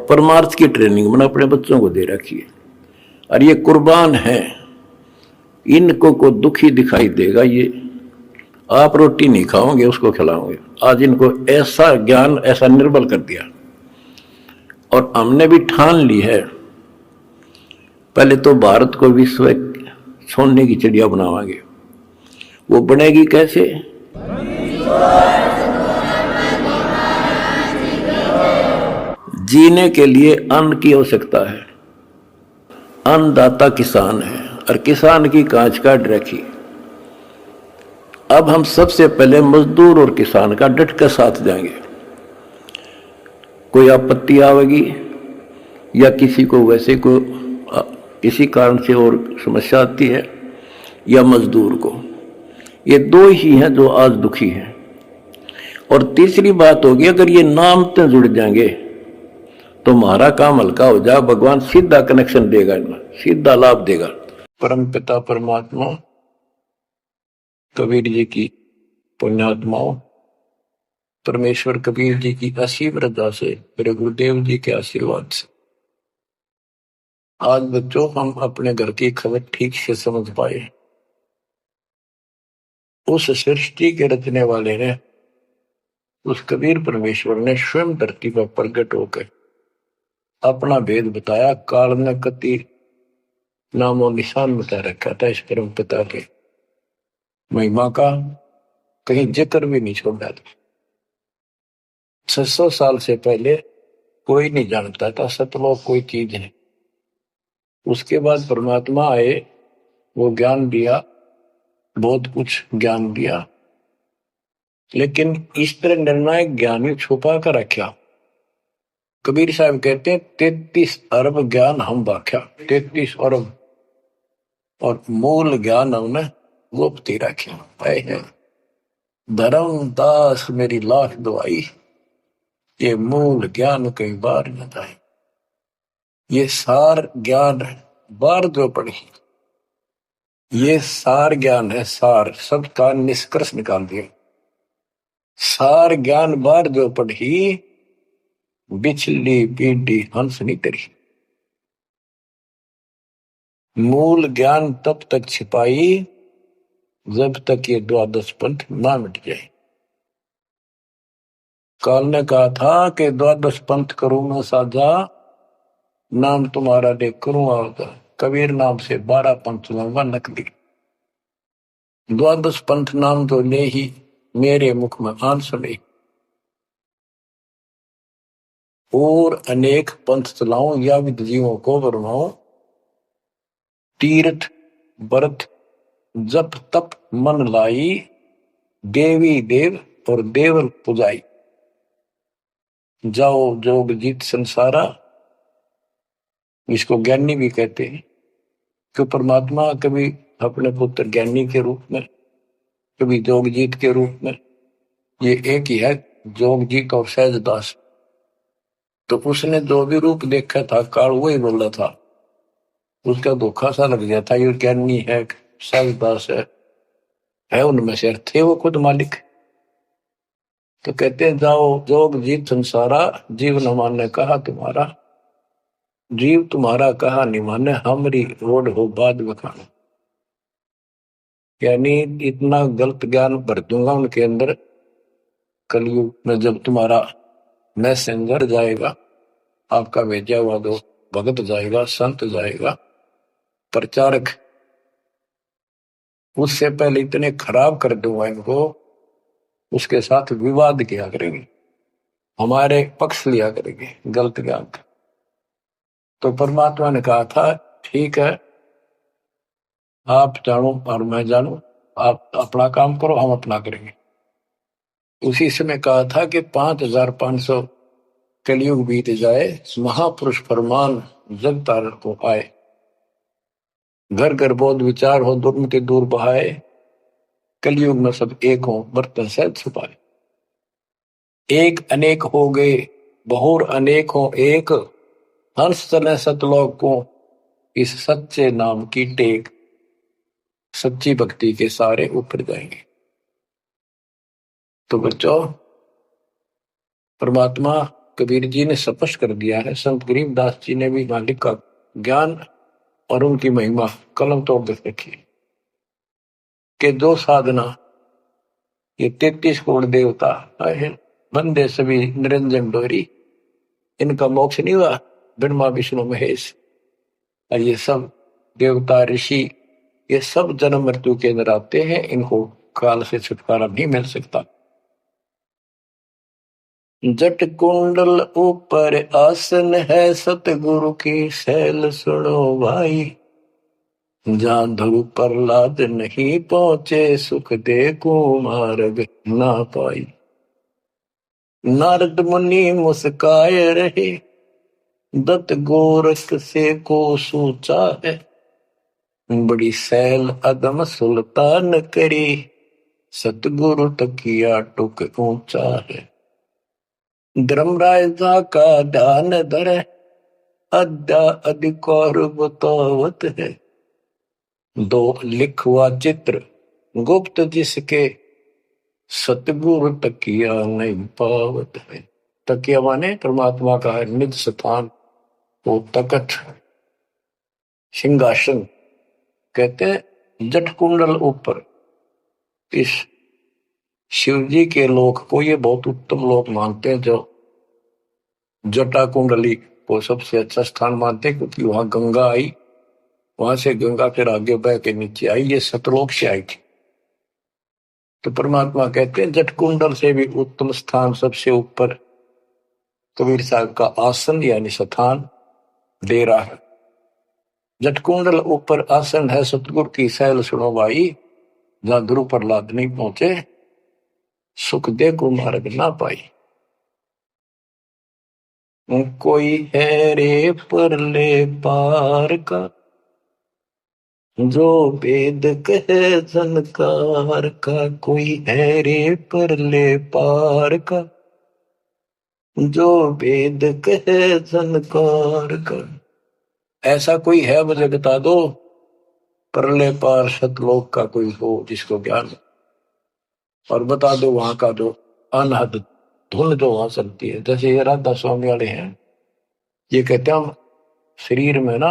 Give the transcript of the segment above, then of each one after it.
परमार्थ की ट्रेनिंग मैंने अपने बच्चों को दे रखी है। और ये कुर्बान है, इनको को दुखी दिखाई देगा, ये आप रोटी नहीं खाओगे उसको खिलाओगे। आज इनको ऐसा ज्ञान ऐसा निर्बल कर दिया। और हमने भी ठान ली है, पहले तो भारत को विश्व सोने की चिड़िया बनावांगे। वो बनेगी कैसे? जीने के लिए अन्न की आवश्यकता है। अन्नदाता किसान है और किसान की कांच काट रखी। अब हम सबसे पहले मजदूर और किसान का डट कर साथ देंगे। कोई आपत्ति आवेगी या किसी को वैसे को किसी कारण से और समस्या आती है, या मजदूर को, ये दो ही हैं जो आज दुखी हैं। और तीसरी बात होगी, अगर ये नाम से जुड़ जाएंगे तो हमारा काम हल्का हो जाए, भगवान सीधा कनेक्शन देगा, सीधा लाभ देगा। परम पिता परमात्मा कबीर जी की पुण्यात्माओं, परमेश्वर कबीर जी की असीम रजा से, मेरे गुरुदेव जी के आशीर्वाद से आज बच्चों हम अपने घर की खबर ठीक से समझ पाए। उस सृष्टि के रचने वाले ने, उस कबीर परमेश्वर ने स्वयं धरती पर प्रकट होकर अपना भेद बताया। काल ने कति नामो निशान बता रखा था इस परम पिता के महिमा का, कहीं जिक्र भी नहीं छोड़ा था। 600 साल से पहले कोई नहीं जानता था सतलोक कोई चीज है। उसके बाद परमात्मा आए, वो ज्ञान दिया, बहुत कुछ ज्ञान दिया, लेकिन इस तरह निर्णायक ज्ञान ही छुपा कर रखा। कबीर साहब कहते हैं 33 अरब ज्ञान हम बाख्या, 33 अरब, और मूल ज्ञान हमने गुप्त ही रखा। धर्म दास मेरी लाख दुआई, ये मूल ज्ञान कई बार न जाए। ये सार ज्ञान बार जो पढ़ी, ये सार ज्ञान है, सार सबका निष्कर्ष निकाल दिया। सार ज्ञान बार जो पढ़ी, बिछली पीढ़ी हंस नहीं तरी। मूल ज्ञान तब तक छिपाई जब तक ये द्वादश पंथ ना मिट जाए। काल ने कहा था कि द्वादश पंथ करूंगा साझा, नाम तुम्हारा दे करूंगा आगा। कबीर नाम से 12 पंथ लूंगा नकली। द्वादश पंथ नाम तो ले ही मेरे मुख में आन सुने, और अनेक पंथ चलाऊं या विद जीवों को बरमाऊं। तीर्थ व्रत जप तप मन लाई, देवी देव और देवल पुजाई। जाओ जोग जीत संसारा, इसको ज्ञानी भी कहते हैं कि परमात्मा कभी अपने पुत्र ज्ञानी के रूप में, कभी जोगजीत के रूप में, ये एक ही है जोगजीत और सहजदास। तो उसने जो भी रूप देखा था काल वही बोला था, उसका धोखा सा लग गया था। ये ज्ञानी है, सहजदास है उनमें से थे वो खुद मालिक। तो कहते हैं जाओ जोग जीत संसारा, जीव न माने कहा तुम्हारा। जीव तुम्हारा कहा नहीं माने, हमारी रोड हो बाद बखाना। यानी इतना गलत ज्ञान भर दूंगा उनके अंदर कलयुग में, जब तुम्हारा मैसेंजर जाएगा, आपका भेजा हुआ दो भगत जाएगा, संत जाएगा, प्रचारक, उससे पहले इतने खराब कर दूंगा इनको, उसके साथ विवाद किया करेंगे, हमारे पक्ष लिया करेंगे गलत ज्ञान का। तो परमात्मा ने कहा था ठीक है, आप जानो और मैं जानू, आप अपना काम करो, हम अपना करेंगे। उसी समय कहा था कि 5500 कलयुग बीत जाए, महापुरुष फरमान जग तारण को आए। घर घर बोध विचार हो, दुर्मति दूर बहाए, कलयुग में सब एक हो, बर्तन सहज छुपाए। एक अनेक हो गए, बहुर अनेक हो एक, हंस चले सतलोक को, इस सच्चे नाम की टेक। सच्ची भक्ति के सारे ऊपर जाएंगे। तो बच्चों, परमात्मा कबीर जी ने स्पष्ट कर दिया है, संत गरीबदास जी ने भी मालिक का ज्ञान और उनकी महिमा कलम तोड़ के रखी कि दो साधना, ये 33 करोड़ देवता बंदे सभी निरंजन डोरी, इनका मोक्ष नहीं हुआ, ब्रह्मा विष्णु महेश और ये सब देवता ऋषि, ये सब जन्म मृत्यु के अंदर आते हैं, इनको काल से छुटकारा नहीं मिल सकता। जट कुंडल ऊपर आसन है, सतगुरु की सैल सुनो भाई, जहां ध्रुव प्रहलाद नहीं पहुंचे, सुख दे कुमार्ग ना पाई। नारद मुनि मुस्काए रहे, दत्त गोरख से को सोचा है, बड़ी सैल अदम सुल्तान करी, सतगुरु तकिया टुक ऊंचा है। धर्मराजा का ध्यान धरे, अद्या अधिकार बतावत है, दो लिखवा चित्र गुप्त जिसके, सतगुरु तकिया नहीं पावत है। तकिया माने परमात्मा का निज स्थान, वो तकत सिंहासन। कहते हैं जट कुंडल ऊपर, इस शिव जी के लोक को ये बहुत उत्तम लोक मानते हैं, जो जटा कुंडली को सबसे अच्छा स्थान मानते हैं, क्योंकि वहां गंगा आई, वहां से गंगा फिर आगे बह के नीचे आई, ये सतलोक से आई थी। तो परमात्मा कहते हैं जट कुंडल से भी उत्तम स्थान, सबसे ऊपर कबीर साहब का आसन यानी स्थान डेरा है। जट कुंडल ऊपर आसन है, सतगुरु की सैल सुनो भाई, जहां ध्रुव प्रहलाद नहीं पहुंचे, सुख दे को मार्ग ना पाई। कोई है रे परले पार का, जो वेद कहे झनकार का, कोई है रे परले पार का, जो वेद कहे झनकार का। ऐसा कोई है मुझे बता दो, परले पार सतलोक का कोई हो जिसको ज्ञान, और बता दो वहां का जो अनहद धुन जो वहां चलती है। जैसे ये राधा स्वामी वाले हैं, ये कहते हैं हम शरीर में ना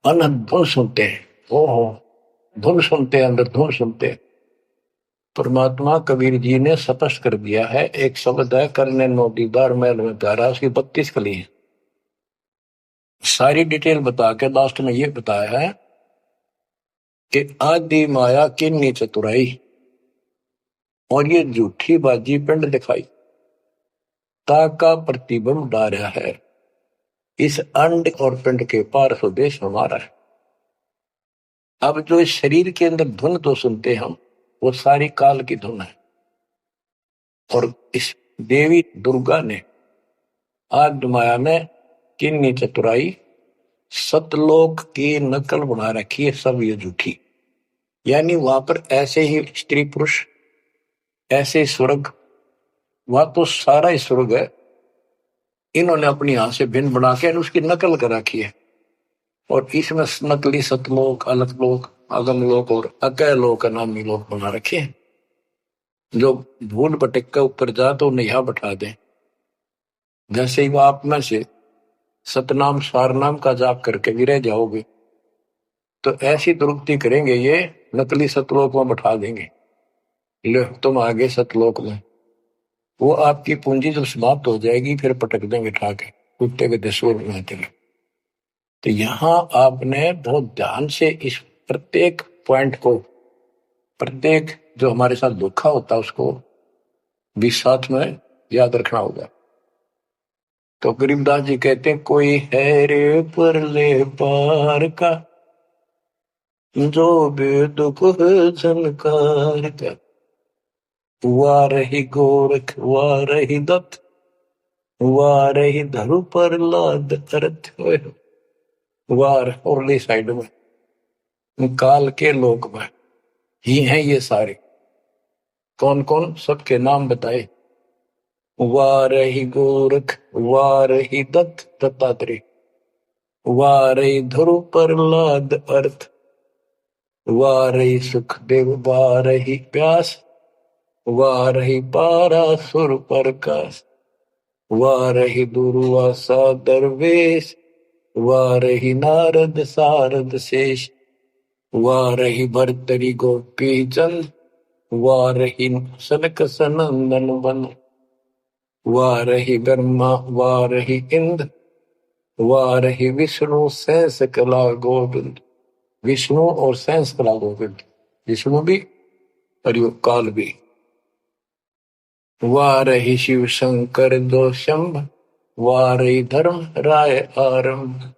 अनहद धुन सुनते हैं, ओहो धुन सुनते हैं, अंदर धुन सुनते हैं। परमात्मा कबीर जी ने स्पष्ट कर दिया है, एक शब्द है, करने नो दीदार महल में प्यारा, उसकी 32 कली है। सारी डिटेल बता के लास्ट में ये बताया है कि आदि माया किन्नी चतुराई, और ये झूठी बाजी पिंड दिखाई, ताका प्रतिबंध डारा है, इस अंड और पिंड के पार स्वदेश हमारा है। अब जो इस शरीर के अंदर धुन तो सुनते हम, वो सारी काल की धुन है, और इस देवी दुर्गा ने आदि माया में किन्नी चतुराई सतलोक की नकल बना रखी है, सब ये झूठी। यानी वहां पर ऐसे ही स्त्री पुरुष, ऐसे स्वर्ग, वहां तो सारा ही स्वर्ग है, इन्होंने अपनी हाथ से भिन्न बना के उसकी नकल कर रखी है, और इसमें नकली सतलोक, अलकलोक, अगमलोक और अकैलोक नामी लोक बना रखे हैं। जो भूल भटक के ऊपर जा तो नया बैठा दे। जैसे ही वो आप में से सतनाम सारनाम का जाप करके भी रह जाओगे, तो ऐसी दुरुक्ति करेंगे, ये नकली सतलोक में बैठा देंगे, लो तुम आगे सतलोक में। वो आपकी पूंजी जब समाप्त हो जाएगी, फिर पटक देंगे ठाके, कुत्ते के दसों में। तो यहां आपने बहुत ध्यान से इस प्रत्येक पॉइंट को, प्रत्येक जो हमारे साथ धोखा होता है उसको भी साथ में याद रखना होगा। तो गरीबदास जी कहते हैं, कोई है रे परले पार का, जो वेद को झनकार का, वाह रही गोरख वाह रही दत्त, वाह रही धरु प्रहलाद अर्थ होए, वार औरली साइड में काल के लोक में ही हैं ये सारे। कौन कौन, सबके नाम बताए। वाह रही गोरख वाह रही दत्त दत्तात्रेय, वाह रही ध्रुव प्रहलाद अर्थ, वाह रही सुखदेव वाह रही प्यास, वाह रही पारासुर प्रकाश। वारहि दुर्वासा दरवेश, वारहि नारद सारद शेष, वारहि भर्तरि गोपी चंद, वारहि सनक सनंदन बन, वारहि ब्रह्मा वारहि इंद्र, वारहि विष्णु सहस कला गोविंद। विष्णु और सहस कला गोविंद, विष्णु भी और यो काल भी। वारहि शिव शंकर दो शंभ, वारहि धर्म राय आरंभ,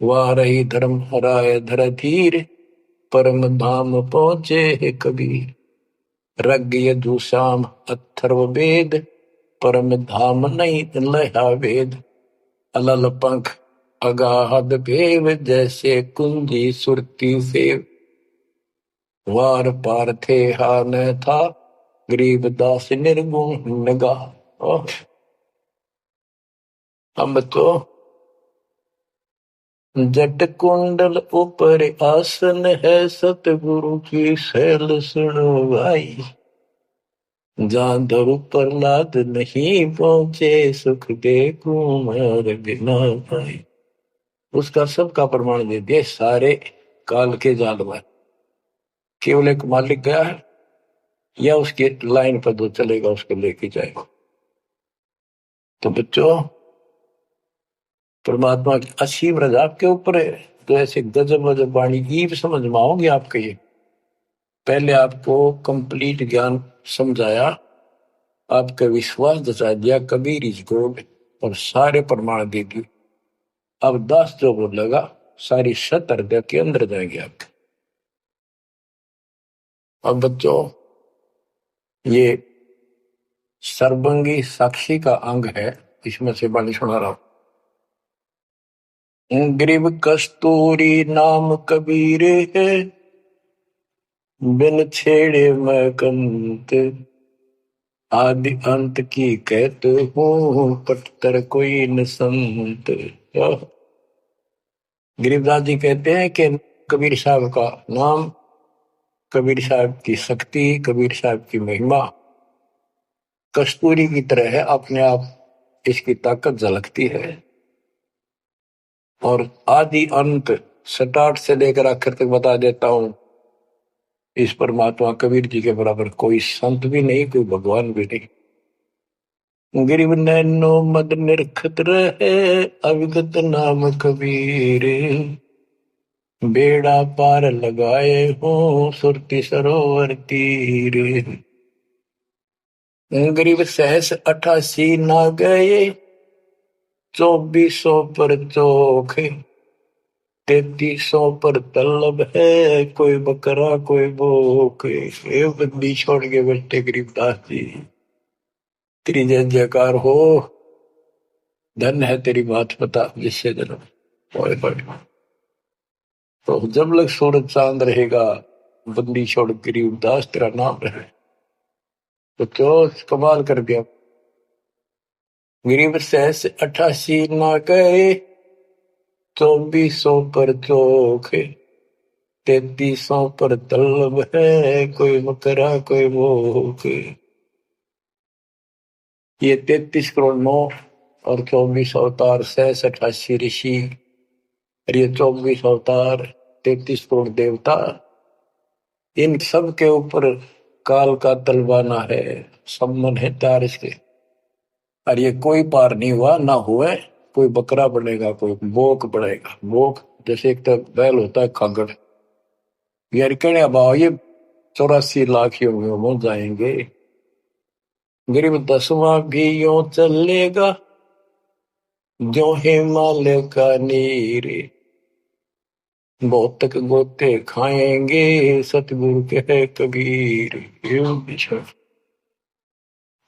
वारहि धर्म राय धर धीर, परम धाम पहुंचे है कबीर। रग यजुषाम अथर्व वेद, परम धाम नहीं लहा वेद। अलल पंख अगाहद भेव, जैसे कुंजी सुरती सेव। वार पार थे हा न था, गरीबदास निर्गुण नगा। हम तो जट कुंडल ऊपर आसन है, सतगुरु की शैल सुनो भाई। जहाँ धरु प्रहलाद नहीं पहुंचे, सुख दे कुमार बिना पाई। उसका सबका प्रमाण दे दिया सारे काल के जाल में। केवल एक मालिक गया है या उसके लाइन पर जो चलेगा उसको लेके जाएगा। तो बच्चों, परमात्मा की असीम रजा आपके ऊपर है। तो ऐसे गजब गजब वाणी ईब समझ में आओगे आपके। ये पहले आपको कंप्लीट ज्ञान समझाया, आपका विश्वास जचा दिया कबीर इज गॉड, और सारे प्रमाण दे दिए। अब 10 जो बोलेगा सारी सत हृदय के अंदर जाएंगे आपके। अब बच्चों, ये सर्वंगी साक्षी का अंग है, इसमें से वाणी सुना रहा हूं। ग्रीव कस्तूरी नाम कबीर है, बिन छेड़े मैं कंत। आदि अंत की कहते हूँ, पटतर कोई न संत। गरीबदास जी कहते हैं कि कबीर साहब का नाम, कबीर साहब की शक्ति, कबीर साहब की महिमा कस्तूरी की तरह है। अपने आप इसकी ताकत झलकती है। और आदि अंत स्टार्ट से लेकर आखिर तक बता देता हूं। इस परमात्मा कबीर जी के बराबर कोई संत भी नहीं, कोई भगवान भी नहीं। गिरिव नैनो मद निरखत रहे, अविगत नाम कबीर। बेड़ा पार लगाए हो, सुरति सरोवर तीर। गरीब सहस 88 ना गए, 2400 पर चोख। 3300 पर तलब है, कोई बकरा कोई भूख। ये बंदी छोड़ के बैठे गरीबदास जी। तेरी जय जयकार हो, धन है तेरी बात पता जिससे जन्म ओए पड़े। तो जब लग सूरज चांद रहेगा, बंदी छोड़ गरीबदास तेरा नाम रहे। तो क्यों कमाल कर दिया। गरीब सहस 88 ना गए, 2400 पर चोख। 3300 पर तलब है, कोई मकरा कोई भूख। ये 33 करोड़ 9 और 24 अवतार, 88 ऋषि, और ये 24 अवतार, 33 करोड़ देवता। इन सब के ऊपर काल का तलवाना है, सम्मन है तार इसके। और ये कोई पार नहीं हुआ ना हुए। कोई बकरा बनेगा, कोई बोक बनेगा। बोक जैसे एक तो बैल होता है खागड़, यार कहने भाव ये 84 लाख योगियों में जाएंगे। गरीब 10वां भी यूं चलेगा, जो हिमालय का नीर। बहुत तक गोते खाएंगे, सतगुरु के कबीर।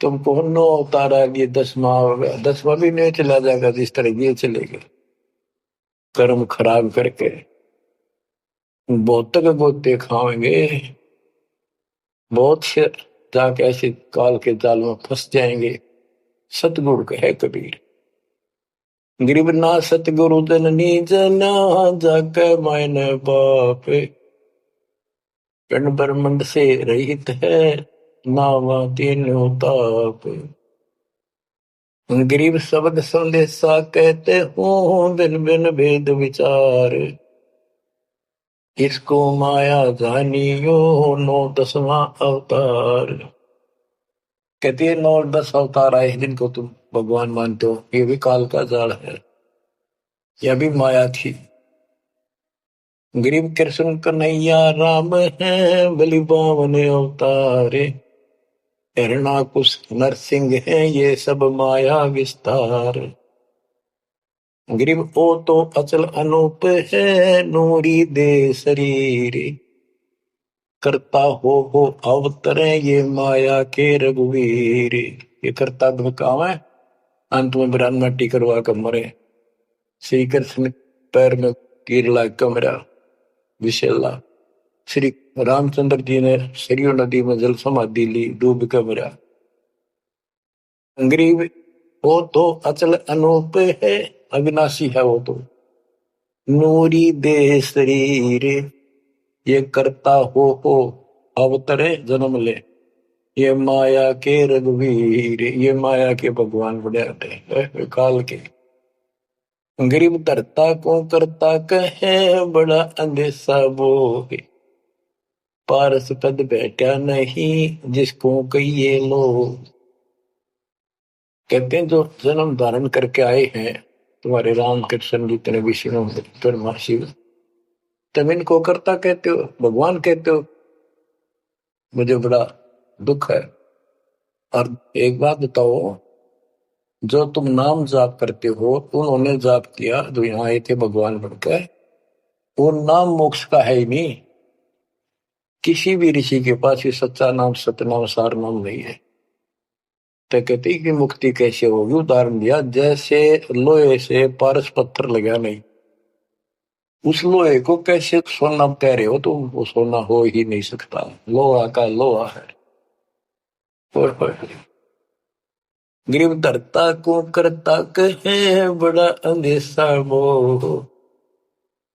तुमको 9 उतारा, ये 10वां भी नहीं चला जाएगा जिस तरह ये चलेगा, कर्म खराब करके। बहुत तक गोते खाएंगे, बहुत से जाके ऐसे काल के जाल में फंस जाएंगे। सतगुरु कहे कबीर, गरीब ना सतगुरु जननी जना, जाके मायने बाप। पिंड ब्रह्मंड से रहित है, नावा तीनों ताप। गरीब शब्द संदेशा कहते हो, बिन बिन भेद विचार, इसको माया जानियो, नौ दसवां अवतार। कहती है 9 और 10 अवतार आए जिनको तुम भगवान मानते हो, ये भी काल का जाल है, यह भी माया थी। गरीब कृष्ण कन्हैया राम है, बलि बावन अवतारे, हिरणाकुश नरसिंह है, ये सब माया विस्तार। गरीब ओ तो अचल अनूप है, नूरी दे शरीर, करता हो अवतरे, ये माया के रघुवीर। ये करता धमकाव है, अंत में बिरान मट्टी करवा कर मरे। श्री कृष्ण पैर में कीर लाग कर मरा, विशेला। श्री रामचंद्र जी ने सरयू नदी में जल समाधि ली, डूब कर मरा। गरीब वो तो अचल अनूप है, अविनाशी है वो तो, नूरी दे शरीर, ये करता हो अवतरे जन्म ले, ये माया के रघुवीर। ये माया के भगवान बड़े आते काल के। गरीब धरता को करता कहे, बड़ा अंदेशा बोहे, पारस पद बैठा नहीं, जिसको कहिए लोग। कहते हैं जो जन्म धारण करके आए हैं तुम्हारे राम कृष्ण जितने विष्णु शिव, तुम इनको करता कहते हो, भगवान कहते हो, मुझे बड़ा दुख है। और एक बात बताओ, जो तुम नाम जाप करते हो, उन्होंने जाप किया जो यहाँ आए थे भगवान बनकर, वो नाम मोक्ष का है ही नहीं। किसी भी ऋषि के पास ये सच्चा नाम सतनाम सार नाम नहीं है। तो कहते कि मुक्ति कैसे होगी, उदाहरण दिया जैसे लोहे से पारस पत्थर लगा नहीं, उस लोहे को कैसे सोना कह रहे हो तुम, वो सोना हो ही नहीं सकता, लोहा का लोहा है। गरीब धरता को करता कहे, बड़ा अंदेशा मोह,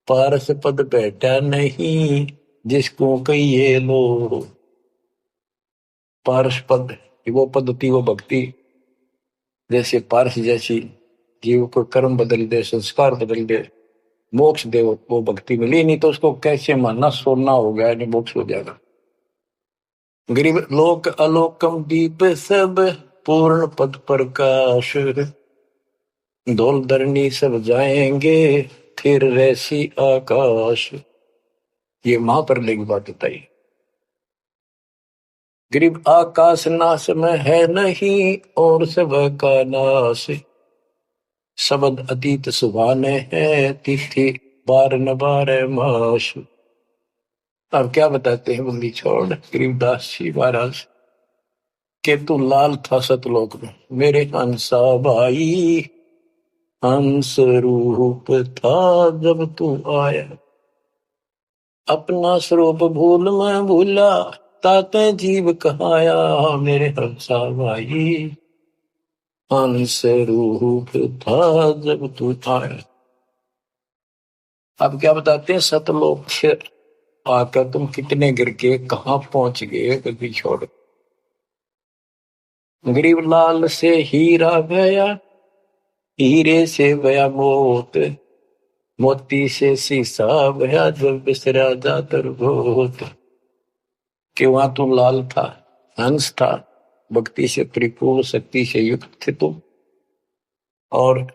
पारस पद बैठा नहीं, जिसको कहिए लो। पारस पद वो पद्धति, वो भक्ति, जैसे पारस जैसी जीव को कर्म बदल दे, संस्कार बदल दे, मोक्ष दे, वो भक्ति मिली। नहीं तो उसको कैसे मानना सोना हो गया, नहीं मोक्ष हो जाएगा। गरीब लोक अलोकम दीप सब, पूर्ण पद प्रकाश, धौल धरनी सब जाएंगे, फिर रहसी आकाश। ये महाप्रलय की बात बताई। गरीब आकाश नाश में है नहीं, और सब का नाश, शब्द अतीत सुभाने है, तिथि बार न बार माश। अब क्या बताते हैं बंदी छोड़ गरीबदास जी महाराज के, तू लाल था सतलोक में मेरे हंसा भाई, हंस रूप था जब तू आया, अपना स्वरूप भूल मैं भूला, ताते जीव कहाया, मेरे हंसा भाई, हंस रूप था जब तू आया। अब क्या बताते हैं, सतलोक से आकर तुम कितने गिर के कहां पहुंच गए, कभी छोड़। गरीब लाल से हीरा गया, हीरे से गया मोत, मोती से शीशा गया, जब बिसरा जातर भूत। कि वहां तुम लाल था, हंस था, भक्ति से परिपूर्ण, शक्ति से युक्त थे तुम, और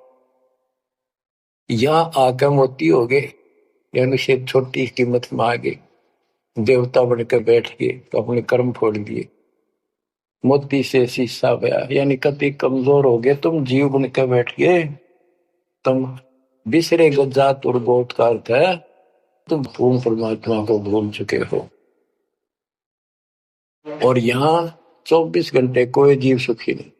यहाँ आकर मोती हो गए, यानी से छोटी कीमत में आ गए, देवता बनकर बैठ गए, तो अपने कर्म फोड़ दिए। मोती से शीशा गया, यानी कति कमजोर हो गए तुम, जीव बनकर बैठ गए तुम, बिसरे जात और गोत का अर्थ है तुम पूर्ण परमात्मा को भूल चुके हो। और यहाँ 24 घंटे कोई जीव सुखी नहीं।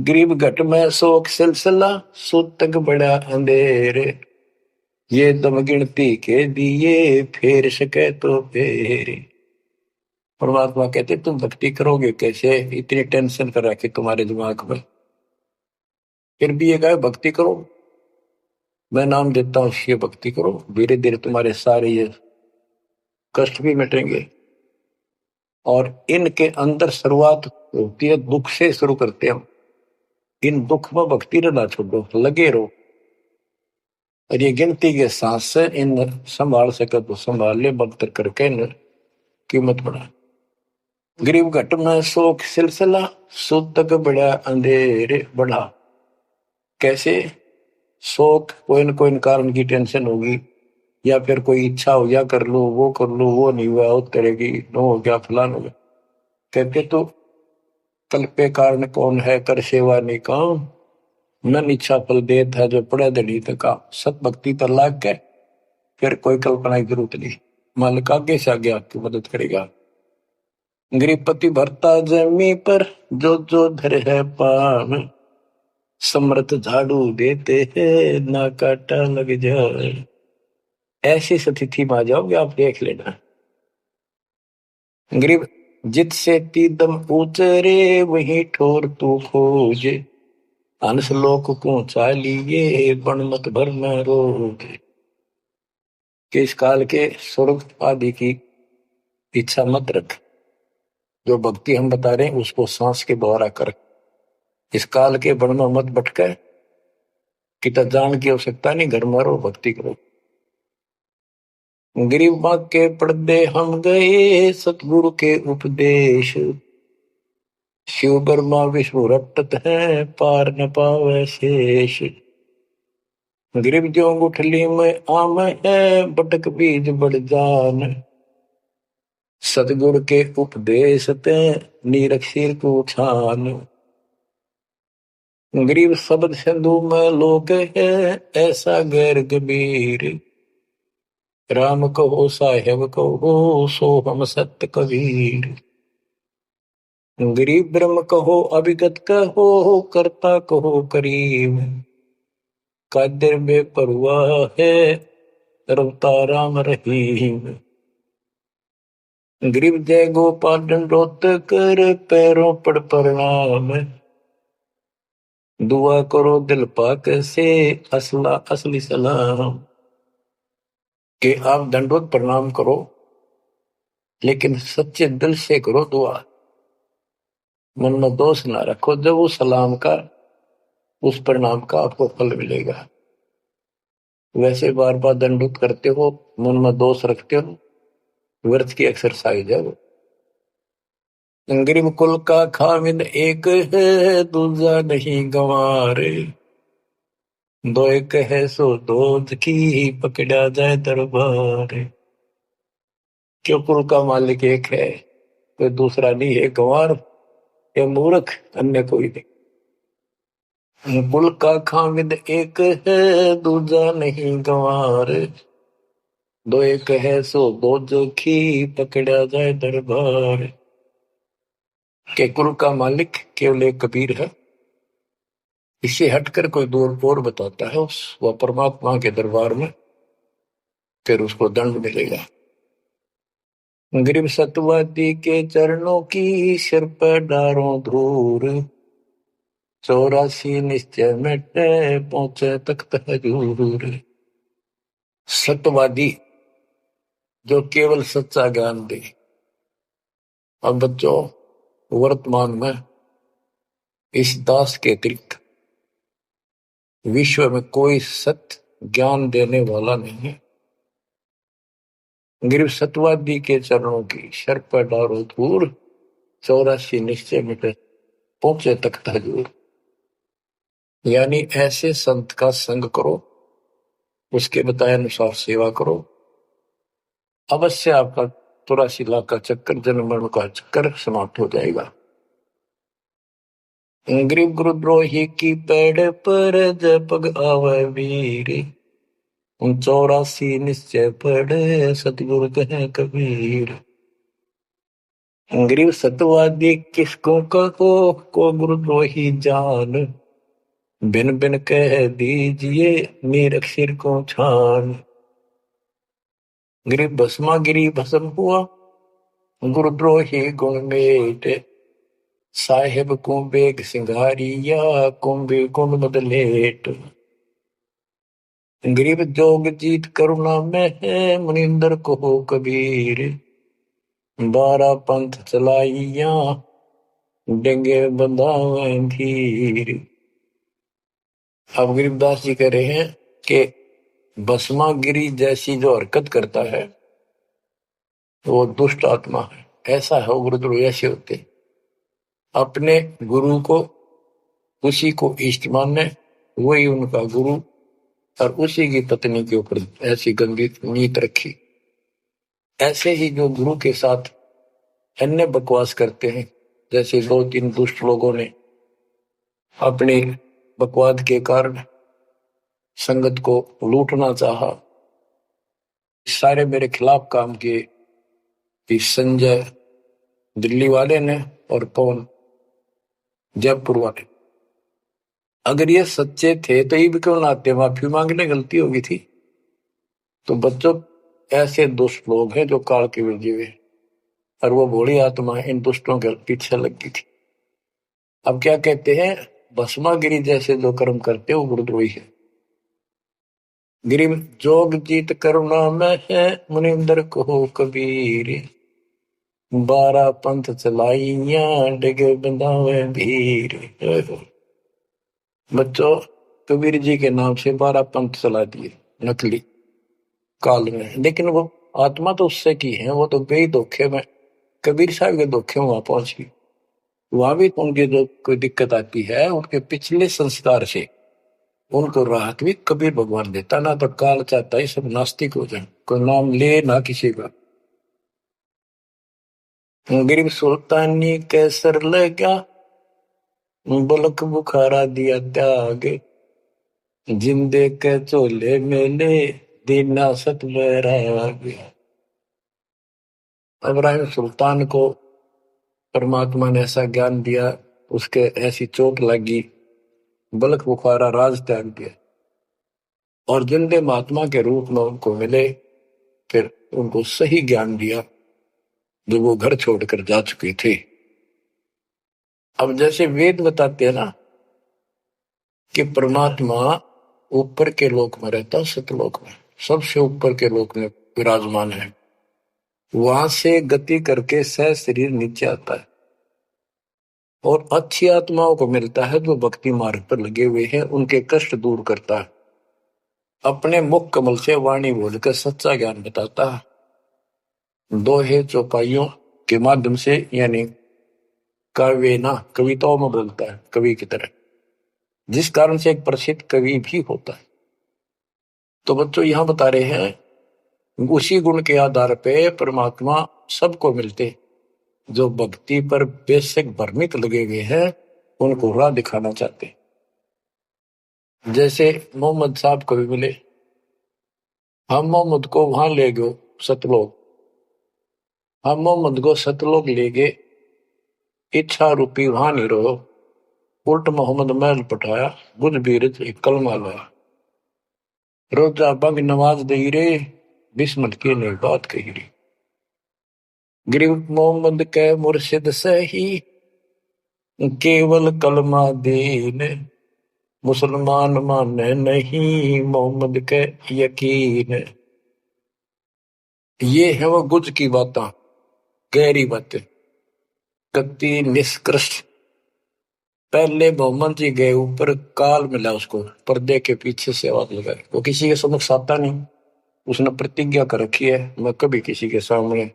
गरीब घट में शोक सिलसिला, सूतक बड़ा अंधेरे, ये दम गिनती के दिए, फेर सके तो फेरे। परमात्मा कहते तुम भक्ति करोगे कैसे, इतनी टेंशन कर रखी तुम्हारे दिमाग में, फिर भी ये कहे भक्ति करो, मैं नाम देता हूं, ये भक्ति करो, धीरे धीरे तुम्हारे सारे ये कष्ट भी मिटेंगे। और इनके अंदर शुरुआत होती है दुख से, शुरू करते हैं हम। इन दुख में भक्ति रहना छोड़ो, लगे रहो। और ये गिनती के सांस से इन संभाल सके तो संभाल ले, बदतर करके इन कीमत बढ़ा। गरीब घट में शोक सिलसिला, सुध तक बड़ा अंधेरे बढ़ा। कैसे? शोक कोई न कोई कारण की टेंशन होगी, या फिर कोई इच्छा हो गया कर लो, वो नहीं हुआ, वो करेगी, नो हो गया, फलान हो गया। कहते तो कल पे कारण कौन है, कर सेवा नहीं काम, मन इच्छा फल देत है, जो पड़े धड़ी तक सत भक्ति पर लाग के फिर कोई कल्पना की जरूरत नहीं, मालिक आगे से आगे आपकी मदद करेगा। गृहपति भरता जमी पर, जो धर है पान, समर्थ झाड़ू देते हैं, ना काटा लग जाए। ऐसी स्थिति में आ जाओगे आप, देख लेना। गरीब जित से तीदम उतरे, वही ठोर तू खोजे, हंस लोक को चालिए, बन मत भर में रोगे। कि इस काल के स्वर्ग आदि की इच्छा मत रख, जो भक्ति हम बता रहे हैं उसको सांस के द्वारा कर। इस काल के बन में मत भटके, कितना जान की आवश्यकता नहीं, घर में रहो, भक्ति करो। गरीब माँ के पर्दे हम गए, सतगुरु के उपदेश, शिव ब्रह्मा विष्णु रटत है, पार न पावे शेष। गरीब जो गुठली में आम है, बटक बीज बढ़ जान, सतगुरु के उपदेश ते, नीरख सिर को छान। गरीब शब्द सिंधु में लोक है, ऐसा गैर गंभीर, राम कहो साहेब कहो, सो हम सत्य कबीर। गरीब ब्रह्म कहो अभिगत कहो, करता कहो करीम, कादिर में परुआ है, रवता राम रहीम। गरीब जय गोपाल दंडोत कर, पैरों पड़ प्रणाम, दुआ करो दिल पाक से, असला असली सलाम। कि आप दंडोत प्रणाम करो, लेकिन सच्चे दिल से करो दुआ, मन में दोष ना रखो। जब उस सलाम का, उस प्रणाम का आपको फल मिलेगा। वैसे बार बार दंडोत करते हो, मन में दोष रखते हो, व्यर्थ की एक्सरसाइज है वो। गरीब कुल का खामिद एक है, दूजा नहीं गंवारे, दो एक है सो दूध की, पकड़ा जाए दरबार। क्यों? कुल का मालिक एक है, कोई दूसरा नहीं है, गंवार या मूर्ख अन्य कोई नहीं। कुल का खामिद एक है, दूजा नहीं गंवार, दो एक है सो दूध की, पकड़ा जाए दरबार। के कुल का मालिक केवल एक कबीर है, इससे हटकर कोई दूर और बताता है उस वह परमात्मा के दरबार में, फिर उसको दंड मिलेगा। गरीब सतवादी के चरणों की, सिर पर डारों धूर, 84 निश्चय मिटे, पहुंचे तख्त हजूर। सत्यवादी जो केवल सच्चा ज्ञान दे। अब बच्चों, वर्तमान में इस दास के अतिरिक्त विश्व में कोई सत्य ज्ञान देने वाला नहीं है। गरीब सतवादी के चरणों की, शर पर डारो धूर, 84 निश्चय मिटे, पहुंचे तख्त हजूर। यानी ऐसे संत का संग करो, उसके बताए अनुसार सेवा करो, अवश्य आपका 84 लाख का चक्कर, जन्म मरण का चक्कर समाप्त हो जाएगा। गरीब गुरुद्रोही की पेड़ पर, जब पग आवे वीर, 84 निश्चय पढ़े, सतगुरु कहे कबीर। गरीब सतवादी किसको कहो, को गुरुद्रोही जान, बिन बिन कह दीजिए, नीरख सिर को छान। गरीब भस्मा गिरी भस्म हुआ, गुरुद्रोही गुण मेट, साहेब को बेग सिंगारिया, कुंभे गुण बदलेट। गरीब जोग जीत करुणा में है, मुनिंदर को कबीर, 12 पंथ चलाइया, डेंगे बंधावे धीर। अब गरीबदास जी कह रहे हैं कि भस्मागिरी जैसी जो हरकत करता है वो दुष्ट आत्मा है। ऐसा है, गुरुद्रोह ऐसे होते, अपने गुरु को उसी को इष्ट माने, वही उनका गुरु, और उसी की पत्नी के ऊपर ऐसी गंदी नीत रखी। ऐसे ही जो गुरु के साथ अन्य बकवास करते हैं, जैसे 2-3 दुष्ट लोगों ने अपने बकवाद के कारण संगत को लूटना चाहा, सारे मेरे खिलाफ काम किए, कि संजय दिल्ली वाले ने और पवन जयपुर वाले। अगर ये सच्चे थे तो ये भी क्यों ना आते, माफी मांगने गलती होगी थी। तो बच्चों, ऐसे दुष्ट लोग हैं जो काल के विजय हुए, और वो भोली आत्मा इन दुष्टों के पीछे लगी थी। अब क्या कहते हैं, भस्मागिरी जैसे जो कर्म करते वो गुरुद्रोही है। गिरि जोग जीत करुणा में है, मुनिंदर को कबीर, 12 पंथ चलाइया, डिगे बंधावे भीर। बच्चों, कबीर जी के नाम से 12 पंथ चला दिए नकली काल में, लेकिन वो आत्मा तो उससे की है, वो तो गई धोखे में, कबीर साहब के धोखे में वहां पहुंची। वहां भी उनकी जो कोई दिक्कत आती है, उनके पिछले संस्कार से उनको राहत भी कबीर भगवान देता। ना तो काल चाहता है सब नास्तिक हो जाए, कोई नाम ले ना किसी का। गरीब सुल्तानी कैसर लगा, बलक बुखारा दिया त्याग, जिंदे के चोले मेले, दीना सत बैराग। इब्राहिम सुल्तान को परमात्मा ने ऐसा ज्ञान दिया, उसके ऐसी चोट लगी, बलक बुखारा राज त्याग दिया, और जिंदे महात्मा के रूप में उनको मिले, फिर उनको सही ज्ञान दिया जो वो घर छोड़कर जा चुके थे। अब जैसे वेद बताते हैं ना कि परमात्मा ऊपर के लोक में रहता है, सतलोक में, सबसे ऊपर के लोक में विराजमान है, वहां से गति करके सह शरीर नीचे आता है, और अच्छी आत्माओं को मिलता है जो भक्ति मार्ग पर लगे हुए हैं, उनके कष्ट दूर करता है, अपने मुख कमल से वाणी बोलकर सच्चा ज्ञान बताता है, दोहे चौपाइयों के माध्यम से, यानी काव्य ना कविताओं में बोलता है कवि की तरह, जिस कारण से एक प्रसिद्ध कवि भी होता है। तो बच्चों यहां बता रहे हैं उसी गुण के आधार पे परमात्मा सबको मिलते, जो भक्ति पर बेशक भ्रमित लगे हुए हैं उनको राह दिखाना चाहते। जैसे मोहम्मद साहब को भी मिले, हम मोहम्मद को वहां ले गए सतलोक, हम मोहम्मद को सतलोक ले गए, इच्छा रूपी वहां नहीं रहो, उल्ट मोहम्मद महल पठाया, बुझ बीरज एक कलमा लाया, रोजा बंग नवाज दे रे, बिस्मत की ने बात कही रे। गरीब मोहम्मद के मुर्शिद सही, केवल कलमा दीन, मुसलमान माने नहीं, मोहम्मद के यकीन। ये है वो गुज की बातें, गहरी बातें, कति निष्कृष्ट। पहले मोहम्मद जी गए ऊपर, काल मिला उसको, पर्दे के पीछे से आवाज लगाई, वो किसी के समक्ष आता नहीं, उसने प्रतिज्ञा कर रखी है, मैं कभी किसी के सामने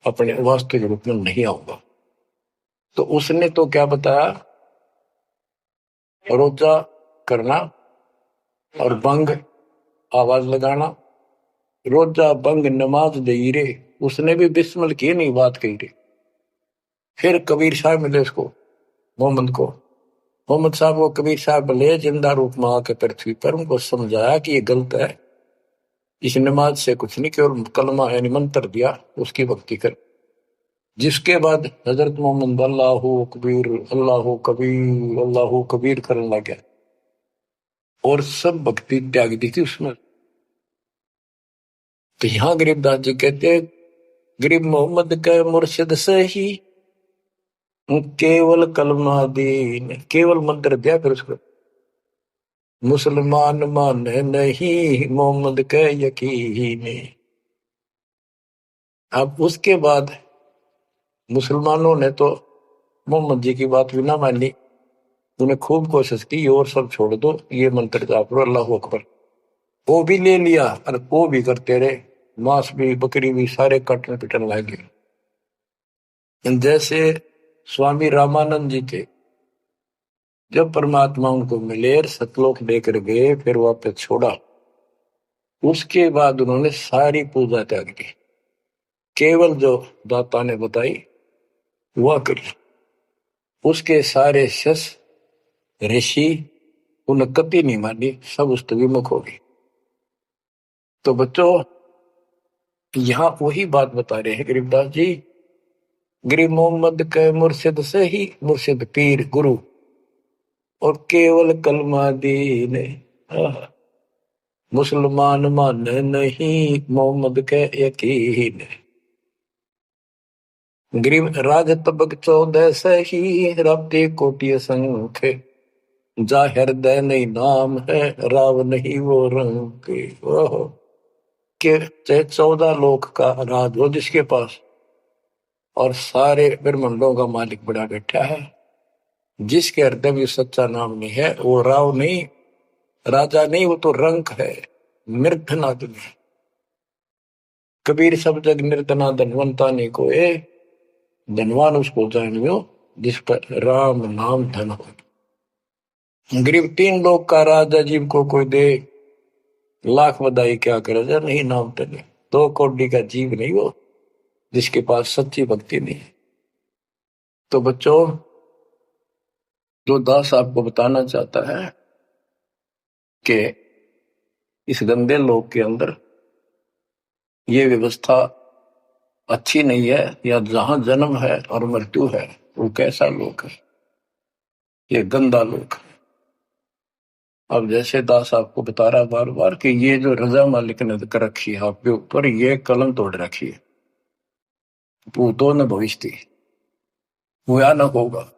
अपने वास्तविक रूप में नहीं आऊंगा। तो उसने तो क्या बताया, रोजा करना और बंग आवाज लगाना, रोजा बंग नमाज दे रे, उसने भी बिस्मिल की नहीं बात कही रे। फिर कबीर साहब मिले उसको, मोहम्मद को, मोहम्मद साहब को कबीर साहब ले जिंदा रूप में आके पृथ्वी पर, उनको समझाया कि ये गलत है, इस नमाज से कुछ नहीं, केवल कलमा यानी मंत्र दिया, उसकी भक्ति कर। जिसके बाद हजरत मोहम्मद अल्लाह कबीर अल्लाह कबीर अल्लाह कबीर करने लग गया, और सब भक्ति त्याग दी थी उसमें। तो यहां गरीबदास जी कहते हैं, गरीब मोहम्मद के मुर्शिद से ही केवल कलमा दीन, केवल मंत्र दिया, फिर उसको मुसलमान माने नहीं, मोहम्मद के यकीन। अब उसके बाद मुसलमानों ने तो मोहम्मद जी की बात भी ना मानी, उन्हें खूब कोशिश की और सब छोड़ दो, ये मंत्र जाप लो अल्लाह अकबर। वो भी ले लिया और वो भी करते रहे, मांस भी बकरी भी सारे कटने पिटने लगे। जैसे स्वामी रामानंद जी थे, जब परमात्मा उनको मिले सतलोक लेकर गए, फिर वापस छोड़ा, उसके बाद उन्होंने सारी पूजा त्याग की, केवल जो दाता ने बताई वह करी। उसके सारे शिष्य ऋषि उन्हें कति नहीं मानी, सब उस विमुख हो गए। तो बच्चों, यहां वही बात बता रहे हैं गरीबदास जी, गरीब मोहम्मद के मुर्शिद से ही मुर्शिद पीर गुरु, और केवल कलमा दीन मुसलमान मान नहीं, मोहम्मद के यकीन। गरीब राज तबक 14 सही, रब्ते कोटि संख, जा हृदय नहीं नाम है, राव नहीं वो रंग के। ओहो, के 14 लोक का राज हो जिसके पास, और सारे ब्रह्मांडों का मालिक बड़ा बैठा है, जिसके हृदय में सच्चा नाम नहीं है, वो राव नहीं, राजा नहीं, वो तो रंक है, निर्धनादन। कबीर सब जग निर्धना धनवंता नहीं कोई, धनवान उसको जानियो जिस पर राम नाम धन हो। गरीब 3 लोग का राजा जीव को कोई दे, लाख बधाई क्या करे जा नहीं नाम धन। 2 कौड़ी का जीव नहीं वो, जिसके पास सच्ची भक्ति नहीं। तो बच्चों, जो दास आपको बताना चाहता है कि इस गंदे लोक के अंदर ये व्यवस्था अच्छी नहीं है, या जहां जन्म है और मृत्यु है वो कैसा लोक है, ये गंदा लोक है। अब जैसे दास आपको बता रहा बार बार कि ये जो रजा मालिक ने कर रखी है आपके ऊपर, ये कलम तोड़ रखी है, भूतों ने भविष्य थी, हुआ न होगा।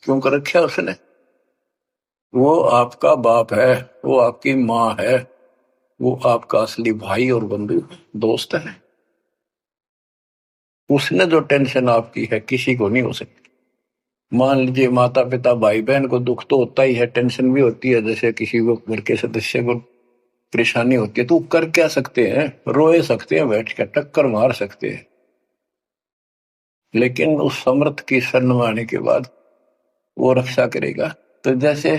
क्यों कर रखा उसने? वो आपका बाप है, वो आपकी माँ है, वो आपका असली भाई और बंधु दोस्त है। उसने जो टेंशन आपकी है किसी को नहीं हो सकती। मान लीजिए माता पिता भाई बहन को दुख तो होता ही है, टेंशन भी होती है, जैसे किसी को घर के सदस्य को परेशानी होती है, तो कर क्या सकते हैं? रोए सकते हैं, बैठ कर टक्कर मार सकते हैं, लेकिन उस समर्थ की शरण में आने के बाद वो रक्षा करेगा। तो जैसे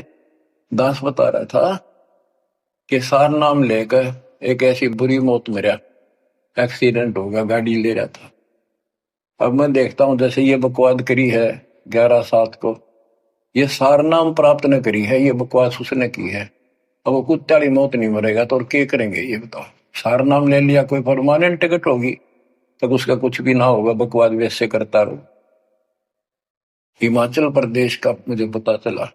दास बता रहा था कि सार नाम लेकर एक ऐसी बुरी मौत मरा, एक्सीडेंट होगा, गाड़ी ले रहा था। अब मैं देखता हूं जैसे ये बकवाद करी है 11/7 को, ये सार नाम प्राप्त न करी है, ये बकवास उसने की है। अब वो कुत्ते वाली मौत नहीं मरेगा तो और क्या करेंगे ये बताओ? सार नाम ले लिया, कोई परमानेंट टिकट होगी तब उसका कुछ भी ना होगा, बकवाद वैसे करता रहो। हिमाचल प्रदेश का मुझे पता चला,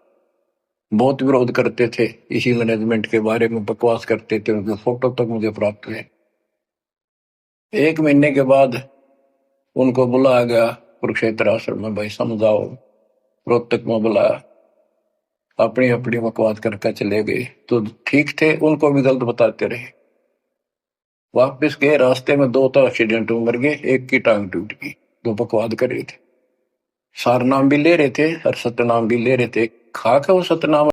बहुत विरोध करते थे इसी मैनेजमेंट के बारे में, बकवास करते थे, उनके फोटो तक मुझे प्राप्त हुए। 1 महीने के बाद उनको बुलाया गया कुरुक्षेत्र आश्रम में, भाई समझाओ। रोहतक में बुलाया, अपनी अपनी बकवास करके चले गए। तो ठीक थे, उनको भी गलत बताते रहे। वापिस गए, रास्ते में 2 तो एक्सीडेंट में मर गए, एक की टांग टूट गई, 2 बकवाद कर रहे थे। सार नाम भी ले रहे थे और सतनाम भी ले रहे थे, खा के वो सतनाम